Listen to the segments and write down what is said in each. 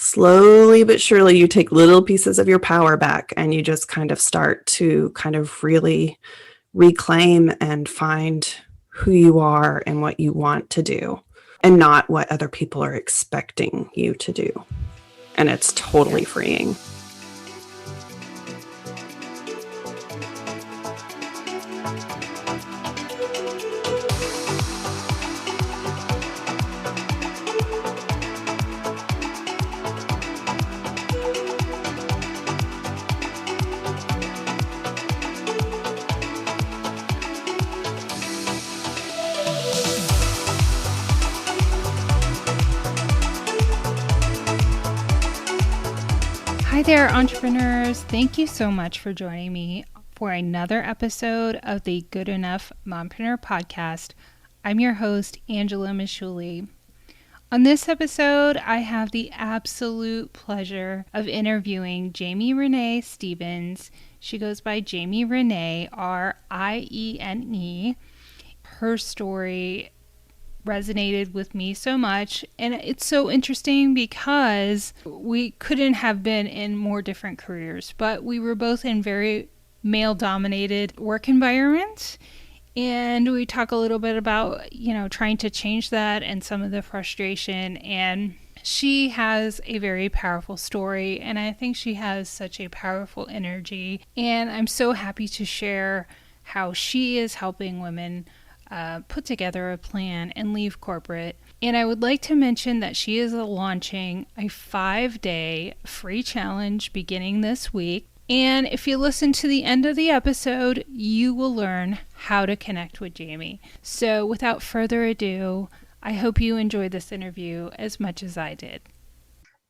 slowly but surely you take little pieces of your power back and you just kind of start to kind of really reclaim and find who you are and what you want to do and not what other people are expecting you to do. And it's totally freeing. Hi there, entrepreneurs. Thank you so much for joining me for another episode of the Good Enough Mompreneur podcast. I'm your host, Angela Michuli. On this episode, I have the absolute pleasure of interviewing Riene Stevens. She goes by Jamie Riene, Riene. Her story resonated with me so much, and it's so interesting because we couldn't have been in more different careers, but we were both in very male-dominated work environments, and we talk a little bit about, trying to change that and some of the frustration. And she has a very powerful story, and I think she has such a powerful energy, and I'm so happy to share how she is helping women put together a plan and leave corporate. And I would like to mention that she is launching a 5-day free challenge beginning this week. And if you listen to the end of the episode, you will learn how to connect with Jamie. So without further ado, I hope you enjoyed this interview as much as I did.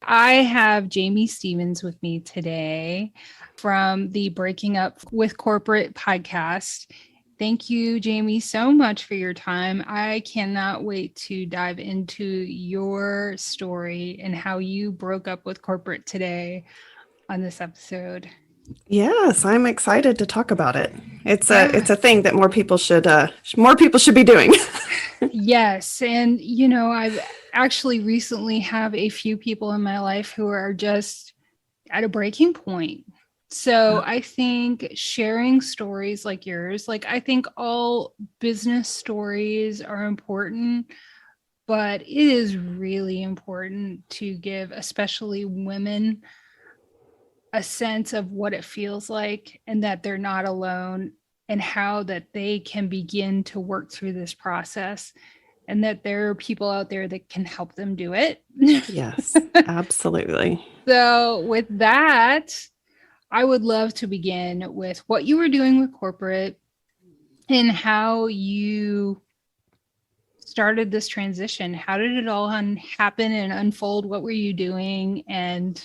I have Jamie Stevens with me today from the Breaking Up with Corporate podcast. Thank you, Jamie, so much for your time. I cannot wait to dive into your story and how you broke up with corporate today on this episode. Yes, I'm excited to talk about it. It's a thing that more people should be doing. Yes, and I've actually recently have a few people in my life who are just at a breaking point. So I think sharing stories like yours, I think all business stories are important, but it is really important to give, especially women, a sense of what it feels like and that they're not alone and how that they can begin to work through this process and that there are people out there that can help them do it. Yes, absolutely. So with that, I would love to begin with what you were doing with corporate and how you started this transition. How did it all happen and unfold? What were you doing, and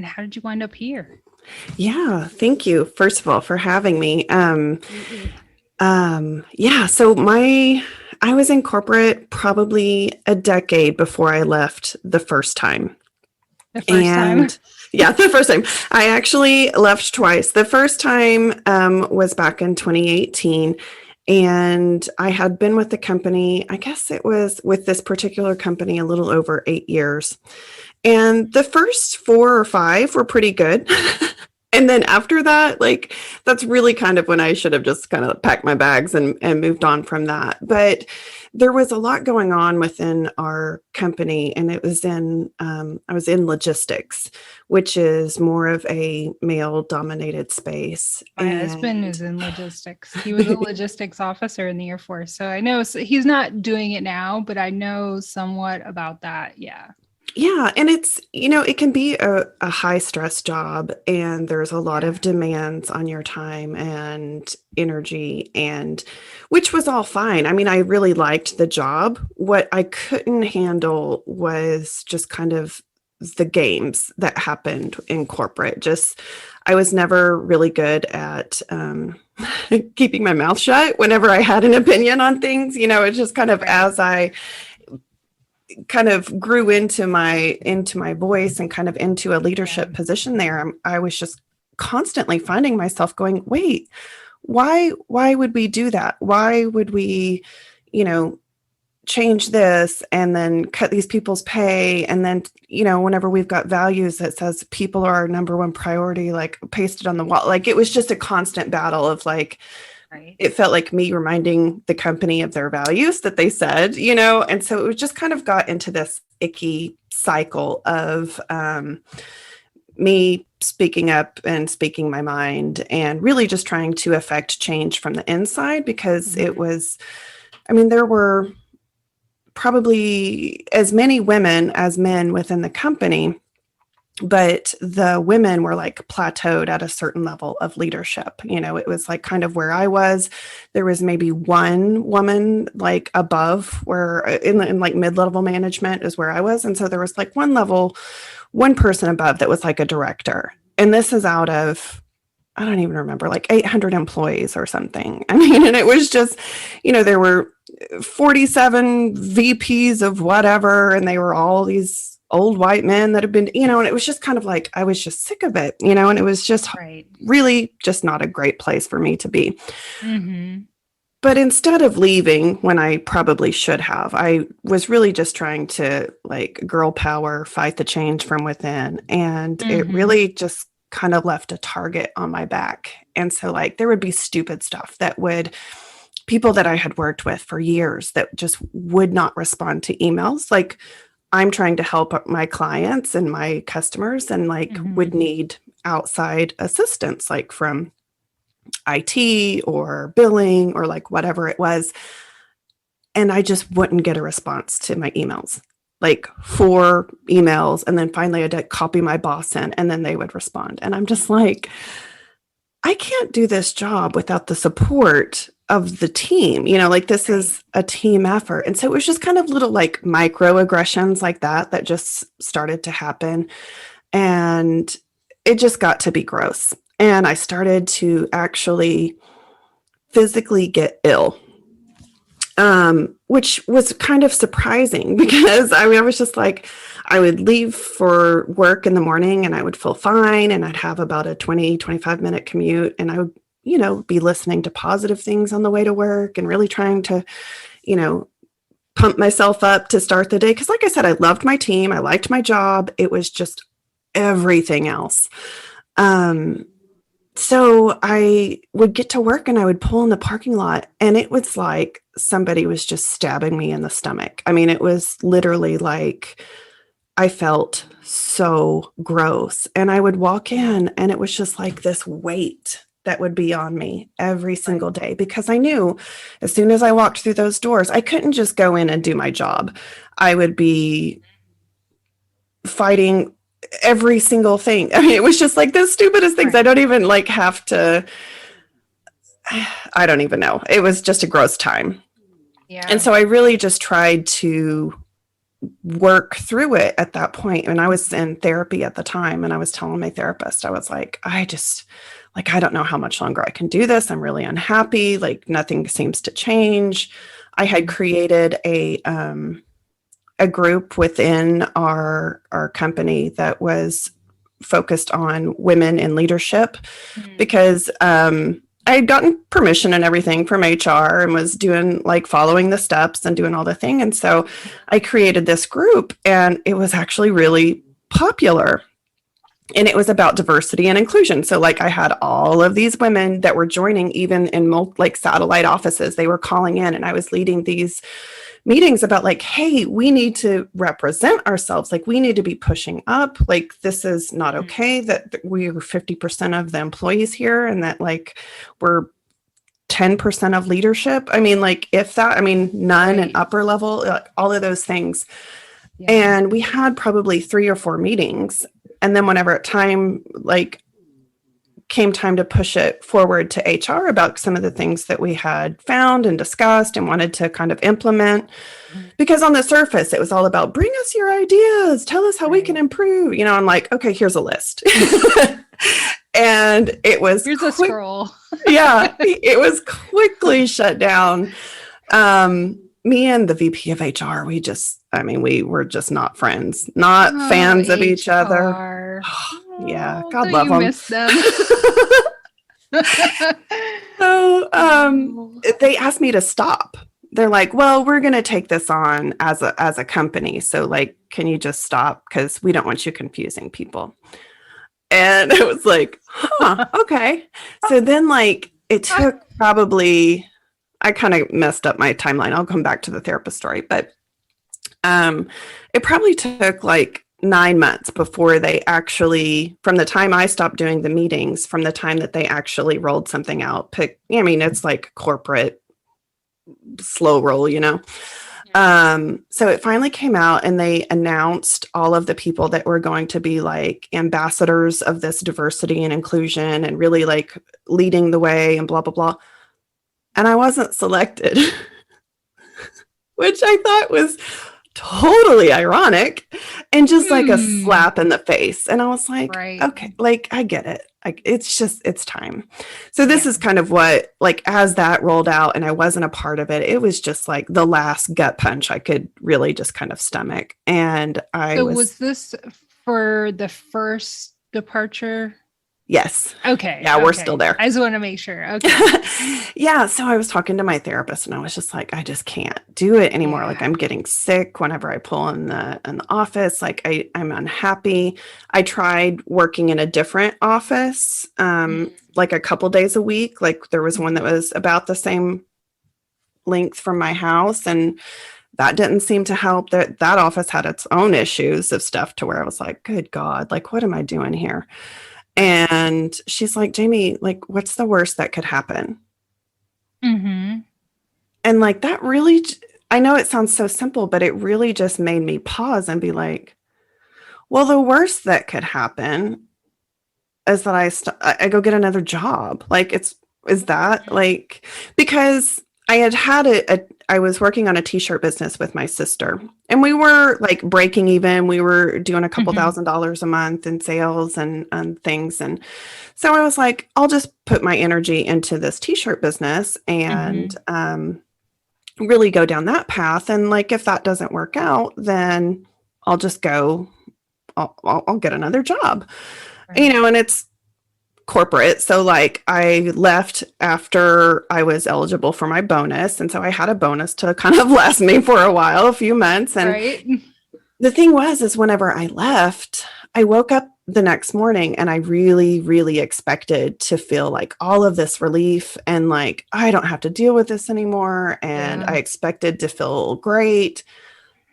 how did you wind up here? Yeah, thank you, first of all, for having me. I was in corporate probably a decade before I left the first time. Yeah, the first time. I actually left twice. The first time was back in 2018, and I had been with the company, I guess it was with this particular company, a little over 8 years. And the first 4 or 5 were pretty good. And then after that, that's really kind of when I should have just kind of packed my bags and moved on from that. But there was a lot going on within our company, and it was I was in logistics, which is more of a male-dominated space. My husband is in logistics. He was a logistics officer in the Air Force. So I know he's not doing it now, but I know somewhat about that. Yeah. Yeah. And it's, it can be a high stress job, and there's a lot of demands on your time and energy, and which was all fine. I mean, I really liked the job. What I couldn't handle was just kind of the games that happened in corporate. I was never really good at keeping my mouth shut whenever I had an opinion on things. It's just kind of as I kind of grew into my voice and kind of into a leadership position there, I was just constantly finding myself going, wait, why would we do that? Why would we, change this and then cut these people's pay. And then, whenever we've got values that says people are our number one priority, like pasted on the wall, like it was just a constant battle of like, Right. it felt like me reminding the company of their values that they said, and so it just kind of got into this icky cycle of me speaking up and speaking my mind and really just trying to affect change from the inside, because it was, there were probably as many women as men within the company, but the women were like plateaued at a certain level of leadership. It was like kind of where I was. There was maybe one woman like above, where in like mid-level management is where I was. And so there was like one person above that was like a director. And this is out of, I don't even remember, like 800 employees or something. And it was just, there were 47 VPs of whatever, and they were all these old white men that have been, and it was just kind of like, I was just sick of it, and it was just really just not a great place for me to be. But instead of leaving when I probably should have, I was really just trying to like girl power, fight the change from within. And it really just kind of left a target on my back. And so like there would be stupid stuff people that I had worked with for years that just would not respond to emails. Like, I'm trying to help my clients and my customers and like would need outside assistance, like from IT or billing or like whatever it was. And I just wouldn't get a response to my emails, like 4 emails. And then finally I'd copy my boss in and then they would respond. And I'm just like, I can't do this job without the support of the team, like this is a team effort. And so it was just kind of little like microaggressions like that just started to happen. And it just got to be gross. And I started to actually physically get ill, which was kind of surprising because I was just like, I would leave for work in the morning and I would feel fine. And I'd have about a 25 minute commute. And I would, be listening to positive things on the way to work and really trying to, pump myself up to start the day. Cause like I said, I loved my team. I liked my job. It was just everything else. So I would get to work and I would pull in the parking lot and it was like somebody was just stabbing me in the stomach. It was literally like I felt so gross. And I would walk in and it was just like this weight that would be on me every single day, because I knew as soon as I walked through those doors, I couldn't just go in and do my job. I would be fighting every single thing. It was just like the stupidest things. I don't even like have to, I don't even know. It was just a gross time. Yeah. And so I really just tried to work through it at that point. And I was in therapy at the time and I was telling my therapist, I was like, I don't know how much longer I can do this. I'm really unhappy. Like nothing seems to change. I had created a group within our company that was focused on women in leadership because I had gotten permission and everything from HR and was doing like following the steps and doing all the thing. And so I created this group and it was actually really popular. And it was about diversity and inclusion. So like I had all of these women that were joining, even in like satellite offices, they were calling in and I was leading these meetings about like, hey, we need to represent ourselves. Like we need to be pushing up. Like this is not okay that we're 50% of the employees here and that like we're 10% of leadership. Like if that, none and upper level, like, all of those things. Yeah. And we had probably 3 or 4 meetings. And then whenever came time to push it forward to HR about some of the things that we had found and discussed and wanted to kind of implement, because on the surface, it was all about bring us your ideas, tell us how we can improve. I'm like, okay, here's a list. And it was here's a scroll. Yeah, it was quickly shut down. Me and the VP of HR, we were just not friends, not fans of each other. Yeah, God love them. Miss them. So they asked me to stop. they're like, well, we're going to take this on as a company. So like, can you just stop? Because we don't want you confusing people. And it was like, huh, okay. So then like it took probably, I kind of messed up my timeline. I'll come back to the therapist story, but it probably took like 9 months before they actually, from the time I stopped doing the meetings, from the time that they actually rolled something out, I mean, it's like corporate slow roll, you know? So it finally came out and they announced all of the people that were going to be like ambassadors of this diversity and inclusion and really like leading the way and blah, blah, blah. And I wasn't selected, which I thought was totally ironic and just like a slap in the face. And I was like, okay, like I get it. Like it's time. So this is kind of what, like, as that rolled out and I wasn't a part of it, it was just like the last gut punch I could really just kind of stomach. And was this for the first departure? Yes. Okay. Yeah, we're still there. I just want to make sure. Okay. Yeah. So I was talking to my therapist and I was just like, I just can't do it anymore. Like I'm getting sick whenever I pull in the office. Like I'm unhappy. I tried working in a different office, like a couple days a week. Like there was one that was about the same length from my house, and that didn't seem to help. That office had its own issues of stuff to where I was like, good God, like what am I doing here? And she's like, Jamie, like, what's the worst that could happen? And like, that really, I know it sounds so simple, but it really just made me pause and be like, well, the worst that could happen is that I go get another job. Like is that like, because I had I was working on a t-shirt business with my sister and we were like breaking even. We were doing a couple $1,000s a month in sales and things. And so I was like, I'll just put my energy into this t-shirt business and really go down that path. And like, if that doesn't work out, then I'll just go, I'll get another job, you know, and it's corporate. So like I left after I was eligible for my bonus. And so I had a bonus to kind of last me for a while, a few months. And the thing is whenever I left, I woke up the next morning and I really, really expected to feel like all of this relief and like, I don't have to deal with this anymore. And I expected to feel great.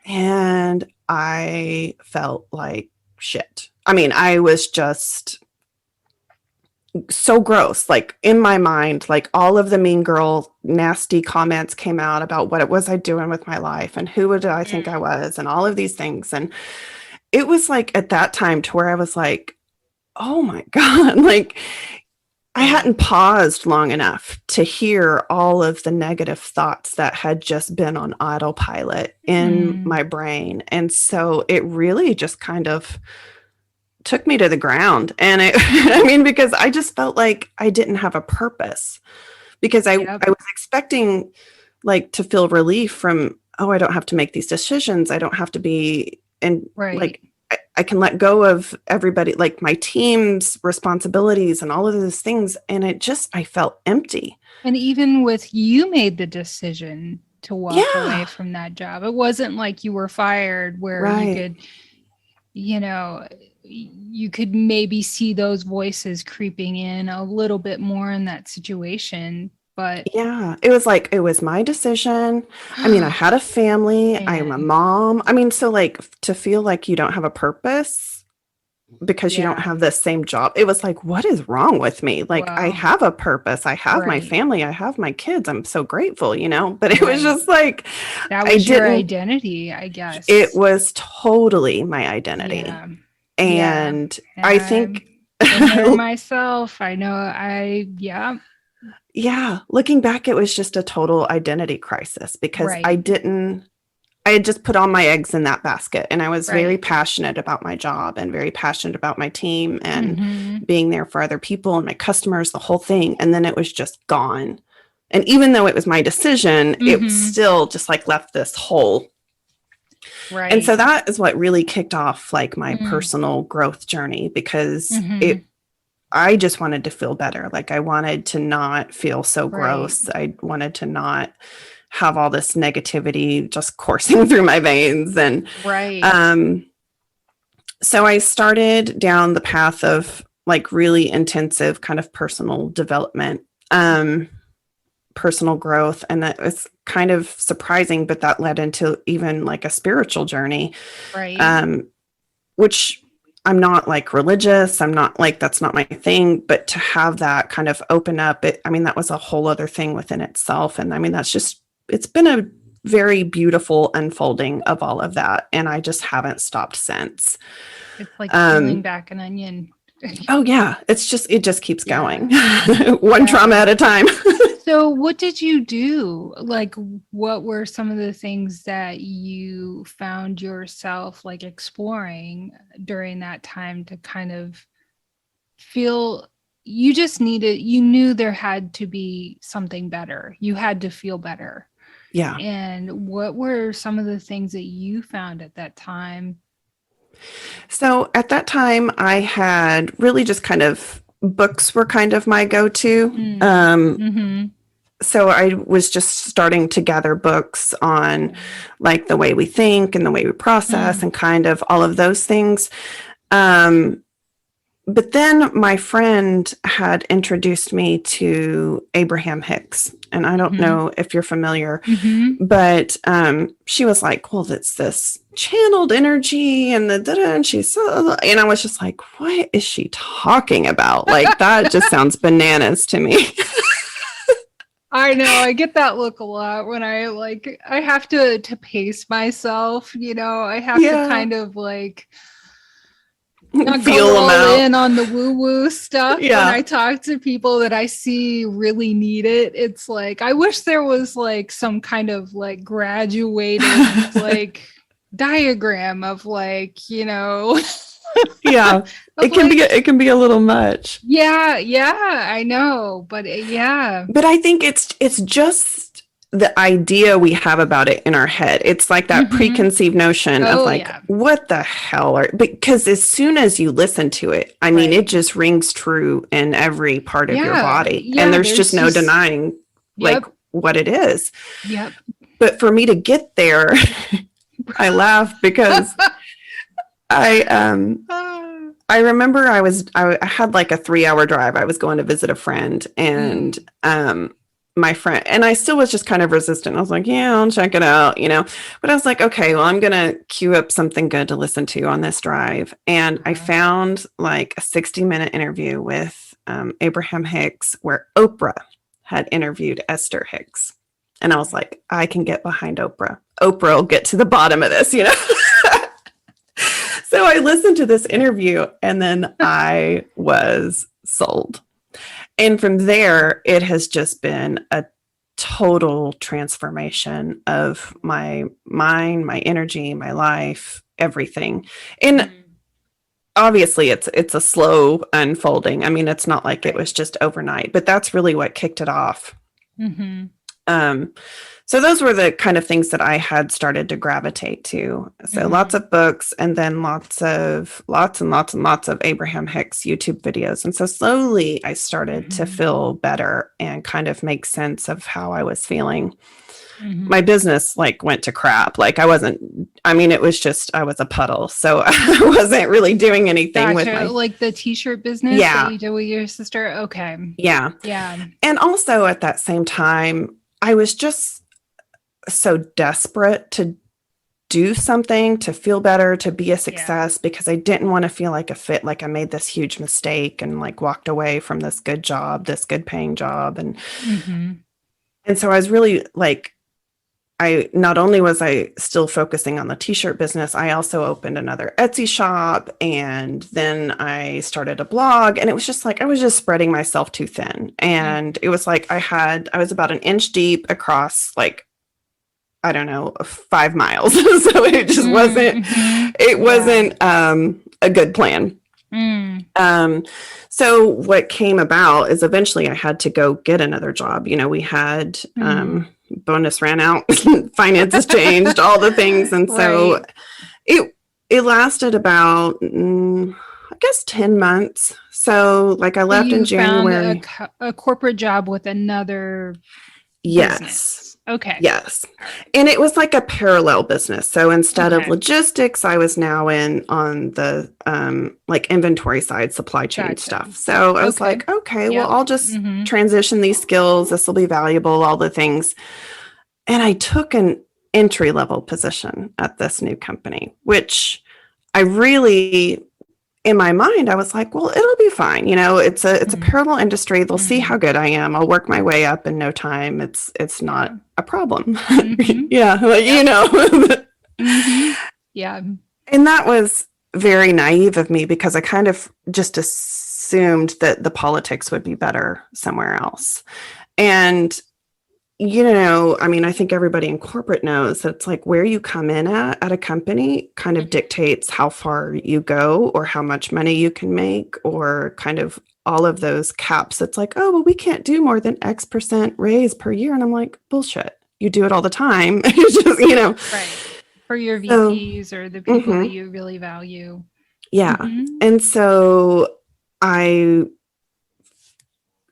And I felt like shit. I mean, I was just so gross. Like in my mind, like all of the mean girl nasty comments came out about what it was I doing with my life and who would I think I was and all of these things. And it was like at that time to where I was like, oh my God, like I hadn't paused long enough to hear all of the negative thoughts that had just been on autopilot in my brain. And so it really just kind of took me to the ground. And I mean, because I just felt like I didn't have a purpose because I was expecting like to feel relief from, oh, I don't have to make these decisions. I don't have to be like, I can let go of everybody, like my team's responsibilities and all of those things. And I felt empty. And even with you made the decision to walk away from that job. It wasn't like you were fired where you could, you know, you could maybe see those voices creeping in a little bit more in that situation. But it was like, it was my decision. I mean, I had a family, I'm a mom. I mean, so like to feel like you don't have a purpose because you don't have the same job. It was like, what is wrong with me? Like I have a purpose. I have my family. I have my kids. I'm so grateful, you know, but it was just like, that was your identity, I guess. It was totally my identity. And I think myself, I know looking back, it was just a total identity crisis because I had just put all my eggs in that basket and I was very passionate about my job and very passionate about my team and being there for other people and my customers, the whole thing. And then it was just gone. And even though it was my decision, it still just like left this hole. And so that is what really kicked off like my personal growth journey because I just wanted to feel better. Like I wanted to not feel so gross. I wanted to not have all this negativity just coursing through my veins. And Right. so I started down the path of like really intensive kind of personal development, personal growth. And that was kind of surprising, but that led into even like a spiritual journey, Right. which I'm not like religious. I'm not like, that's not my thing, but to have that kind of open up, I mean, that was a whole other thing within itself. And I mean, it's been a very beautiful unfolding of all of that. And I just haven't stopped since. It's like peeling back an onion. Oh yeah. It just keeps going one trauma at a time. So what did you do? Like, what were some of the things that you found yourself like exploring during that time to kind of feel you knew there had to be something better. You had to feel better. Yeah. And what were some of the things that you found at that time? So at that time, I had really just kind of books were kind of my go-to. So I was just starting to gather books on like the way we think and the way we process and kind of all of those things. But then my friend had introduced me to Abraham Hicks. And I don't know if you're familiar, but she was like, well, it's this channeled energy and and she's and I was just like, what is she talking about? Like, that just sounds bananas to me. I know, I get that look a lot when I have to pace myself, I have to kind of like not feel go them all out in on the woo-woo stuff. When I talk to people that I see really need it, it's like, I wish there was like some kind of like graduated like diagram of like, yeah, it can be a little much. Yeah, I know, but But I think it's just the idea we have about it in our head. It's like that preconceived notion of like, what the hell because as soon as you listen to it, I mean, it just rings true in every part of your body. And there's just no denying like what it is. Yep. But for me to get there, I laugh because I remember I had like a 3-hour drive. I was going to visit a friend and my friend, and I still was just kind of resistant. I was like, yeah, I'll check it out, but I was like, okay, well, I'm going to queue up something good to listen to on this drive. And I found like a 60-minute interview with Abraham Hicks where Oprah had interviewed Esther Hicks. And I was like, I can get behind Oprah. Oprah will get to the bottom of this, So I listened to this interview and then I was sold. And from there, it has just been a total transformation of my mind, my energy, my life, everything. And obviously it's a slow unfolding. I mean, it's not like it was just overnight, but that's really what kicked it off. So those were the kind of things that I had started to gravitate to. So lots of books and then lots and lots of Abraham Hicks YouTube videos. And so slowly I started to feel better and kind of make sense of how I was feeling. My business like went to crap. Like I was a puddle. So I wasn't really doing anything with like the t-shirt business that you did with your sister. Okay. Yeah. And also at that same time, I was just so desperate to do something, to feel better, to be a success, because I didn't want to feel like like I made this huge mistake and like walked away from this good paying job. And so I was really like, not only was I still focusing on the t-shirt business, I also opened another Etsy shop and then I started a blog, and it was just like, I was just spreading myself too thin. And it was like, I was about an inch deep across like, I don't know, 5 miles. So it just wasn't a good plan. So what came about is eventually I had to go get another job. We had, bonus ran out, finances changed, all the things. And so it lasted about, I guess 10 months. So like I left in January. Found a corporate job with another Yes. business. Okay. Yes. All right. And it was like a parallel business. So instead of Okay. logistics, I was now in on the like inventory side, supply chain Gotcha. stuff. So I was Okay. like, okay, well, Yep. I'll just Mm-hmm. transition these skills. This will be valuable, all the things. And I took an entry level position at this new company, which I really in my mind, I was like, well, it'll be fine. It's a parallel industry. They'll see Mm-hmm. how good I am. I'll work my way up in no time. It's Yeah. not a problem. Mm-hmm. Yeah, Yep. Mm-hmm. Yeah. And that was very naive of me because I kind of just assumed that the politics would be better somewhere else. And I mean, I think everybody in corporate knows that it's like where you come in at a company kind of dictates how far you go or how much money you can make or kind of all of those caps. It's like, oh, well, we can't do more than X% raise per year. And I'm like, bullshit. You do it all the time. It's just. Right. For your So, VPs or the people that mhm, you really value. yeah. Mm-hmm. And so I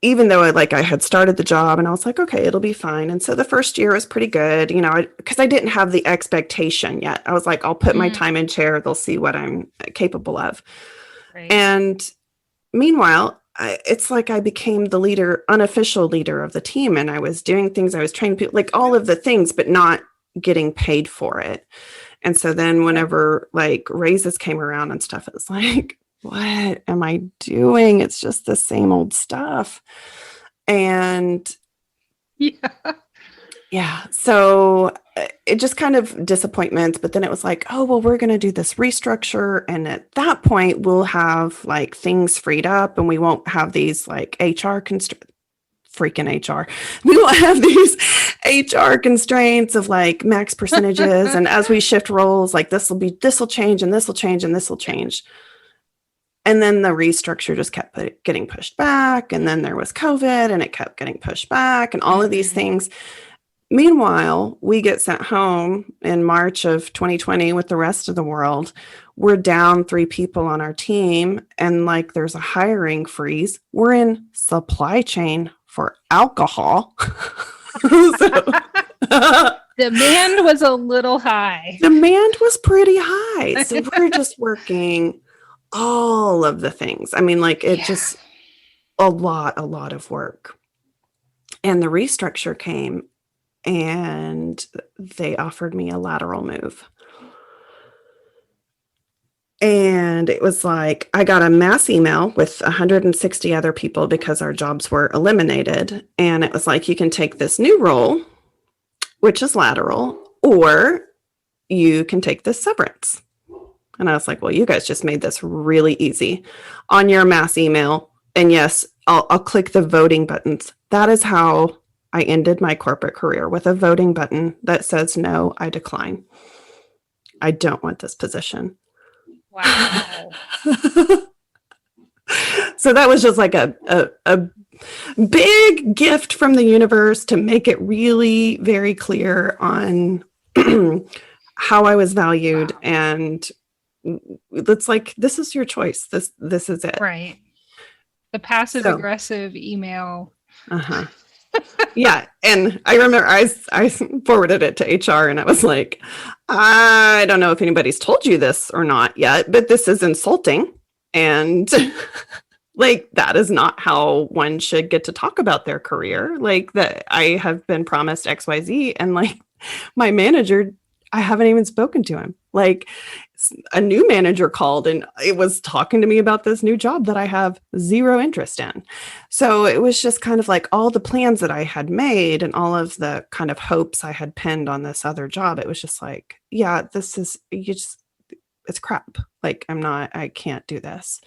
even though I had started the job and I was like, okay, it'll be fine. And so the first year was pretty good, because I didn't have the expectation yet. I was like, I'll put my time in chair. They'll see what I'm capable of. Right. And meanwhile, it's like I became the unofficial leader of the team. And I was doing things, I was training people, like all of the things, but not getting paid for it. And so then whenever like raises came around and stuff, it was like, what am I doing? It's just the same old stuff. And yeah, so it just kind of disappointments. But then it was like, oh, well, we're going to do this restructure. And at that point, we'll have like things freed up and we won't have these like freaking HR. We will have these HR constraints of like max percentages. And as we shift roles, like this will change and this will change and this will change. And then the restructure just kept getting pushed back. And then there was COVID and it kept getting pushed back and all of these things. Meanwhile, we get sent home in March of 2020 with the rest of the world. We're down 3 people on our team and like there's a hiring freeze. We're in supply chain for alcohol. Demand was a little high. Demand was pretty high. So we're just working all of the things. I mean, like just a lot of work. And the restructure came and they offered me a lateral move. And it was like, I got a mass email with 160 other people because our jobs were eliminated. And it was like, you can take this new role, which is lateral, or you can take this severance. And I was like, well, you guys just made this really easy on your mass email. And yes, I'll click the voting buttons. That is how I ended my corporate career, with a voting button that says, no, I decline. I don't want this position. Wow. So that was just like a big gift from the universe to make it really very clear on how I was valued. Wow. And it's like, this is your choice. This is it. Right. The passive aggressive email. Uh-huh. Yeah. And I remember I forwarded it to HR and I was like, I don't know if anybody's told you this or not yet, but this is insulting. And like, that is not how one should get to talk about their career. Like, that I have been promised XYZ, and like my manager, I haven't even spoken to him. Like, a new manager called and it was talking to me about this new job that I have zero interest in. So it was just kind of like all the plans that I had made and all of the kind of hopes I had pinned on this other job. It was just like, yeah, it's crap. Like, I can't do this.